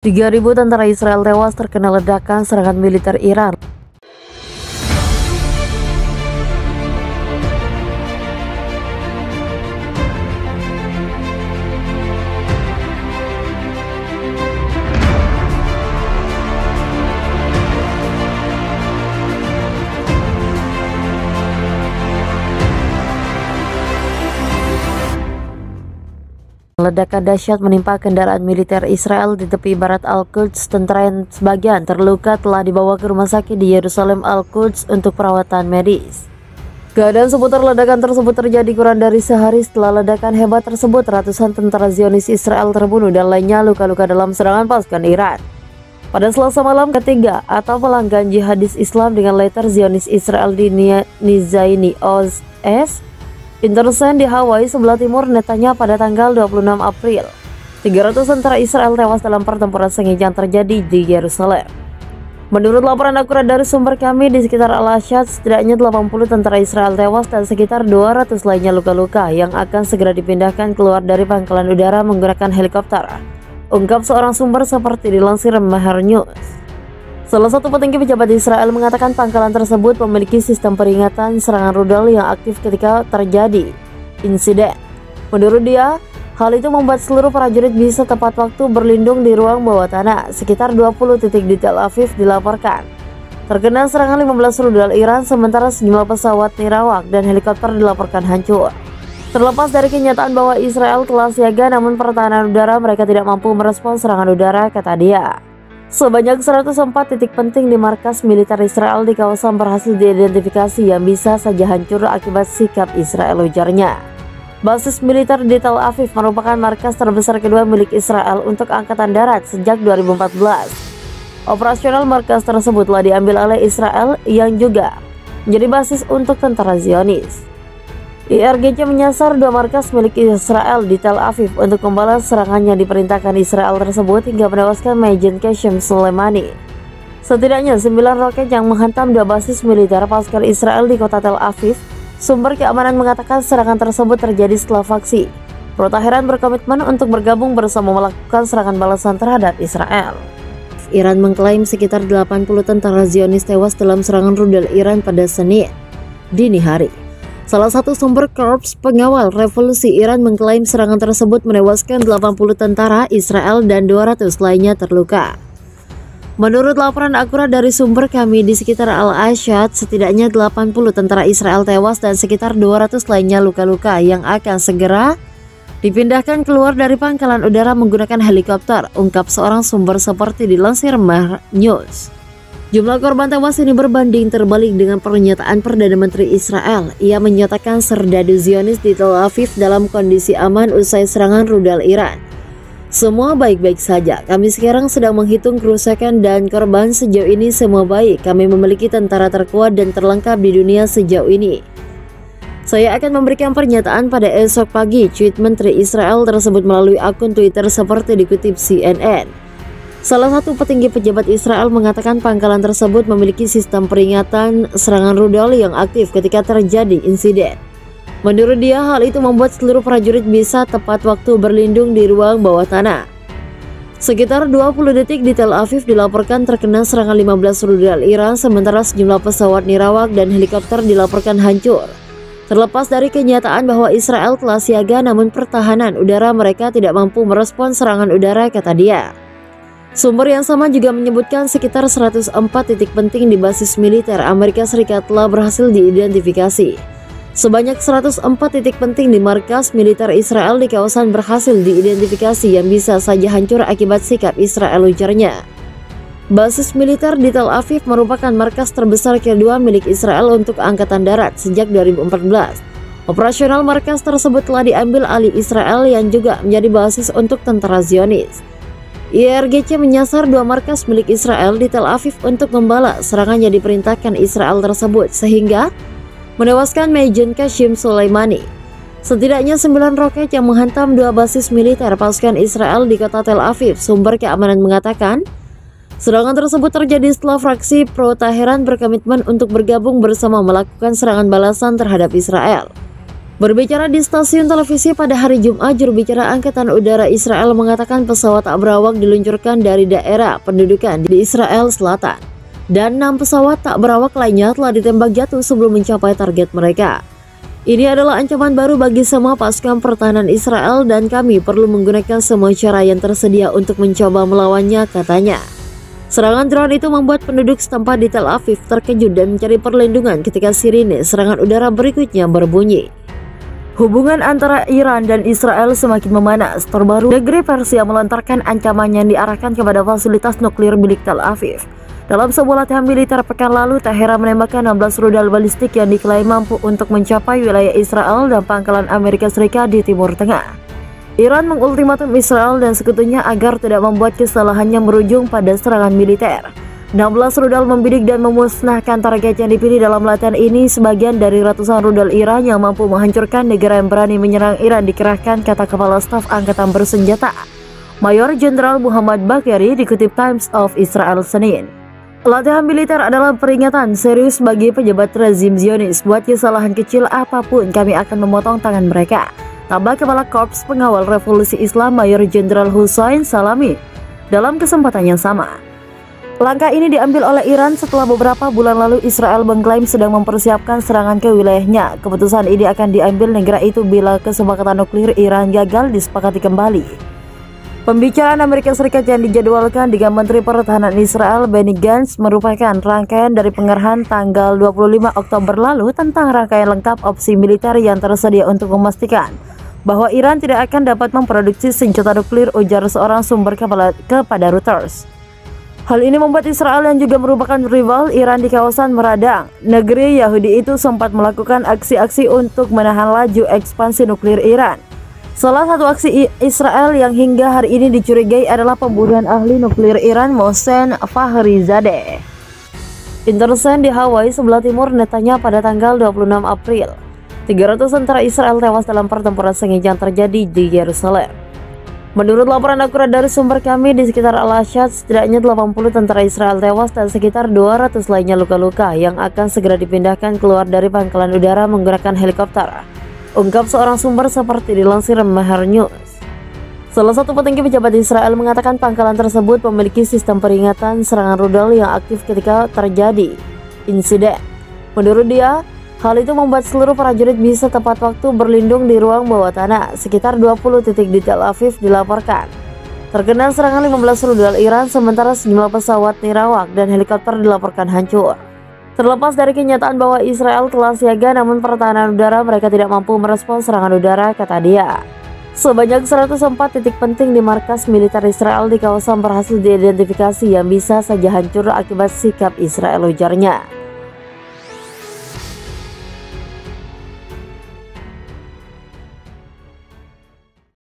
3.000 tentara Israel tewas terkena ledakan serangan militer Iran. Ledakan dahsyat menimpa kendaraan militer Israel di tepi barat Al-Quds. Tentara yang sebagian terluka telah dibawa ke rumah sakit di Yerusalem Al-Quds untuk perawatan medis. Keadaan seputar ledakan tersebut terjadi kurang dari sehari setelah ledakan hebat tersebut. Ratusan tentara Zionis Israel terbunuh dan lainnya luka-luka dalam serangan pasukan Iran. Pada Selasa malam, ketiga atau pelanggan jihadis Islam dengan letter Zionis Israel di Nizaini Oz Intersen di Hawaii sebelah timur Netanya pada tanggal 26 April. 300 tentara Israel tewas dalam pertempuran sengit yang terjadi di Yerusalem. Menurut laporan akurat dari sumber kami di sekitar Al-Ashad, setidaknya 80 tentara Israel tewas dan sekitar 200 lainnya luka-luka yang akan segera dipindahkan keluar dari pangkalan udara menggunakan helikopter, ungkap seorang sumber seperti dilansir Mehr News. Salah satu petinggi pejabat Israel mengatakan pangkalan tersebut memiliki sistem peringatan serangan rudal yang aktif ketika terjadi insiden. Menurut dia, hal itu membuat seluruh prajurit bisa tepat waktu berlindung di ruang bawah tanah. Sekitar 20 titik di Tel Aviv dilaporkan terkena serangan 15 rudal Iran, sementara sejumlah pesawat nirawak dan helikopter dilaporkan hancur. Terlepas dari kenyataan bahwa Israel telah siaga, namun pertahanan udara mereka tidak mampu merespons serangan udara, kata dia. Sebanyak 104 titik penting di markas militer Israel di kawasan berhasil diidentifikasi yang bisa saja hancur akibat sikap Israel, ujarnya. Basis militer di Tel Aviv merupakan markas terbesar kedua milik Israel untuk angkatan darat sejak 2014. Operasional markas tersebut telah diambil oleh Israel yang juga menjadi basis untuk tentara Zionis. IRGC menyasar dua markas milik Israel di Tel Aviv untuk membalas serangan yang diperintahkan Israel tersebut hingga menewaskan Majen Qasem Soleimani. Setidaknya 9 roket yang menghantam dua basis militer pasukan Israel di kota Tel Aviv. Sumber keamanan mengatakan serangan tersebut terjadi setelah faksi Pro Teheran berkomitmen untuk bergabung bersama melakukan serangan balasan terhadap Israel. Iran mengklaim sekitar 80 tentara Zionis tewas dalam serangan rudal Iran pada Senin dini hari. Salah satu sumber Korps Pengawal Revolusi Iran mengklaim serangan tersebut menewaskan 80 tentara Israel dan 200 lainnya terluka. Menurut laporan akurat dari sumber kami di sekitar Al-Ashad, setidaknya 80 tentara Israel tewas dan sekitar 200 lainnya luka-luka yang akan segera dipindahkan keluar dari pangkalan udara menggunakan helikopter, ungkap seorang sumber seperti dilansir Mehr News. Jumlah korban tewas ini berbanding terbalik dengan pernyataan Perdana Menteri Israel. Ia menyatakan serdadu Zionis di Tel Aviv dalam kondisi aman usai serangan rudal Iran. Semua baik-baik saja. Kami sekarang sedang menghitung kerusakan dan korban. Sejauh ini semua baik. Kami memiliki tentara terkuat dan terlengkap di dunia sejauh ini. Saya akan memberikan pernyataan pada esok pagi, tweet Menteri Israel tersebut melalui akun Twitter seperti dikutip CNN. Salah satu petinggi pejabat Israel mengatakan pangkalan tersebut memiliki sistem peringatan serangan rudal yang aktif ketika terjadi insiden. Menurut dia, hal itu membuat seluruh prajurit bisa tepat waktu berlindung di ruang bawah tanah. Sekitar 20 detik di Tel Aviv dilaporkan terkena serangan 15 rudal Iran, sementara sejumlah pesawat nirawak dan helikopter dilaporkan hancur. Terlepas dari kenyataan bahwa Israel telah siaga, namun pertahanan udara mereka tidak mampu merespons serangan udara, kata dia. Sumber yang sama juga menyebutkan sekitar 104 titik penting di basis militer Amerika Serikat telah berhasil diidentifikasi. Sebanyak 104 titik penting di markas militer Israel di kawasan berhasil diidentifikasi yang bisa saja hancur akibat sikap Israel, ujarnya. Basis militer di Tel Aviv merupakan markas terbesar kedua milik Israel untuk angkatan darat sejak 2014. Operasional markas tersebut telah diambil alih Israel yang juga menjadi basis untuk tentara Zionis. IRGC menyasar dua markas milik Israel di Tel Aviv untuk membalas serangan yang diperintahkan Israel tersebut sehingga menewaskan Majen Qasem Soleimani. Setidaknya 9 roket yang menghantam dua basis militer pasukan Israel di kota Tel Aviv. Sumber keamanan mengatakan serangan tersebut terjadi setelah fraksi Pro Teheran berkomitmen untuk bergabung bersama melakukan serangan balasan terhadap Israel. Berbicara di stasiun televisi pada hari Jumat, juru bicara Angkatan Udara Israel mengatakan pesawat tak berawak diluncurkan dari daerah pendudukan di Israel Selatan. Dan 6 pesawat tak berawak lainnya telah ditembak jatuh sebelum mencapai target mereka. Ini adalah ancaman baru bagi semua pasukan pertahanan Israel dan kami perlu menggunakan semua cara yang tersedia untuk mencoba melawannya, katanya. Serangan drone itu membuat penduduk setempat di Tel Aviv terkejut dan mencari perlindungan ketika sirine serangan udara berikutnya berbunyi. Hubungan antara Iran dan Israel semakin memanas. Terbaru, negeri Persia melontarkan ancaman yang diarahkan kepada fasilitas nuklir milik Tel Aviv. Dalam sebuah latihan militer pekan lalu, Teheran menembakkan 16 rudal balistik yang diklaim mampu untuk mencapai wilayah Israel dan pangkalan Amerika Serikat di Timur Tengah. Iran mengultimatum Israel dan sekutunya agar tidak membuat kesalahan yang berujung pada serangan militer. 16 rudal membidik dan memusnahkan target yang dipilih dalam latihan ini, sebagian dari ratusan rudal Iran yang mampu menghancurkan negara yang berani menyerang Iran dikerahkan, kata Kepala Staf Angkatan Bersenjata Mayor Jenderal Muhammad Bakeri, dikutip Times of Israel Senin. Latihan militer adalah peringatan serius bagi pejabat rezim Zionis. Buat kesalahan kecil apapun kami akan memotong tangan mereka, tambah Kepala Korps Pengawal Revolusi Islam Mayor Jenderal Hussein Salami dalam kesempatan yang sama. Langkah ini diambil oleh Iran setelah beberapa bulan lalu Israel mengklaim sedang mempersiapkan serangan ke wilayahnya. Keputusan ini akan diambil negara itu bila kesepakatan nuklir Iran gagal disepakati kembali. Pembicaraan Amerika Serikat yang dijadwalkan dengan Menteri Pertahanan Israel Benny Gantz merupakan rangkaian dari pengerahan tanggal 25 Oktober lalu tentang rangkaian lengkap opsi militer yang tersedia untuk memastikan bahwa Iran tidak akan dapat memproduksi senjata nuklir, ujar seorang sumber kepada Reuters. Hal ini membuat Israel yang juga merupakan rival Iran di kawasan meradang. Negeri Yahudi itu sempat melakukan aksi-aksi untuk menahan laju ekspansi nuklir Iran. Salah satu aksi Israel yang hingga hari ini dicurigai adalah pembunuhan ahli nuklir Iran Mohsen Fakhrizadeh. Intersen di Hawaii sebelah timur Netanya pada tanggal 26 April. 300 tentara Israel tewas dalam pertempuran sengit yang terjadi di Yerusalem. Menurut laporan akurat dari sumber kami di sekitar Al-Ashad, setidaknya 80 tentara Israel tewas dan sekitar 200 lainnya luka-luka yang akan segera dipindahkan keluar dari pangkalan udara menggunakan helikopter, ungkap seorang sumber seperti dilansir Meher News. Salah satu petinggi pejabat Israel mengatakan pangkalan tersebut memiliki sistem peringatan serangan rudal yang aktif ketika terjadi insiden. Menurut dia, hal itu membuat seluruh prajurit bisa tepat waktu berlindung di ruang bawah tanah. Sekitar 20 titik di Tel Aviv dilaporkan terkena serangan 15 rudal Iran, sementara sejumlah pesawat nirawak dan helikopter dilaporkan hancur. Terlepas dari kenyataan bahwa Israel telah siaga, namun pertahanan udara mereka tidak mampu merespons serangan udara, kata dia. Sebanyak 104 titik penting di markas militer Israel di kawasan berhasil diidentifikasi yang bisa saja hancur akibat sikap Israel, ujarnya.